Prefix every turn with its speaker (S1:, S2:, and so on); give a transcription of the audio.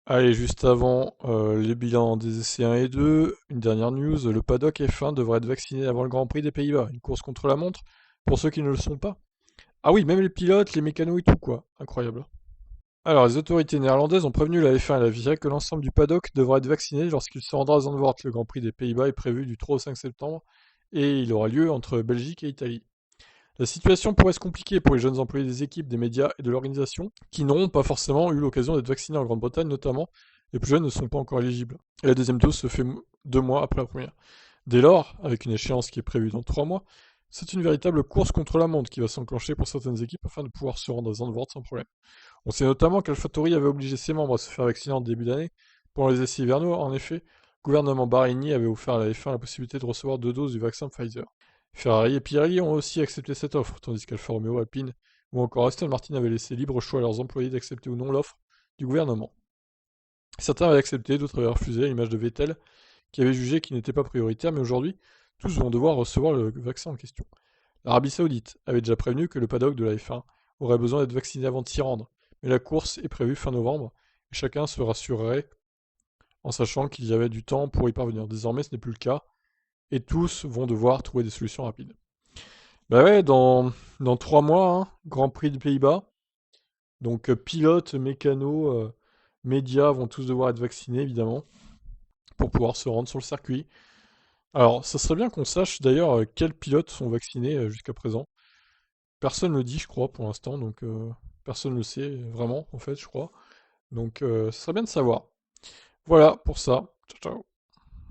S1: Allez, juste avant les bilans des essais 1 et 2, une dernière news, le paddock F1 devrait être vacciné avant le Grand Prix des Pays-Bas, une course contre la montre, pour ceux qui ne le sont pas. Ah oui, même les pilotes, les mécanos et tout quoi, incroyable. Alors, les autorités néerlandaises ont prévenu la F1 et la FIA que l'ensemble du paddock devra être vacciné lorsqu'il se rendra à Zandvoort. Le Grand Prix des Pays-Bas est prévu du 3 au 5 septembre et il aura lieu entre Belgique et Italie. La situation pourrait se compliquer pour les jeunes employés des équipes, des médias et de l'organisation, qui n'auront pas forcément eu l'occasion d'être vaccinés en Grande-Bretagne notamment. Les plus jeunes ne sont pas encore éligibles. Et la deuxième dose se fait 2 mois après la première. Dès lors, avec une échéance qui est prévue dans 3 mois, c'est une véritable course contre la montre qui va s'enclencher pour certaines équipes afin de pouvoir se rendre à Zandvoort sans problème. On sait notamment qu'AlphaTauri avait obligé ses membres à se faire vacciner en début d'année. Pendant les essais hivernaux, en effet, le gouvernement bahreïnien avait offert à la F1 la possibilité de recevoir 2 doses du vaccin Pfizer. Ferrari et Pirelli ont aussi accepté cette offre, tandis qu'Alfa Romeo, Alpine ou encore Aston Martin avaient laissé libre choix à leurs employés d'accepter ou non l'offre du gouvernement. Certains avaient accepté, d'autres avaient refusé, à l'image de Vettel, qui avait jugé qu'il n'était pas prioritaire, mais aujourd'hui, tous vont devoir recevoir le vaccin en question. L'Arabie Saoudite avait déjà prévenu que le paddock de la F1 aurait besoin d'être vacciné avant de s'y rendre, mais la course est prévue fin novembre, et chacun se rassurerait en sachant qu'il y avait du temps pour y parvenir. Désormais, ce n'est plus le cas, et tous vont devoir trouver des solutions rapides. Bah ouais, dans 3 mois, hein, Grand Prix des Pays-Bas. Donc pilotes, mécanos, médias vont tous devoir être vaccinés, évidemment, pour pouvoir se rendre sur le circuit. Alors, ça serait bien qu'on sache d'ailleurs quels pilotes sont vaccinés jusqu'à présent. Personne ne le dit, je crois, pour l'instant, donc personne ne le sait vraiment, en fait, je crois. Donc, ça serait bien de savoir. Voilà pour ça. Ciao, ciao.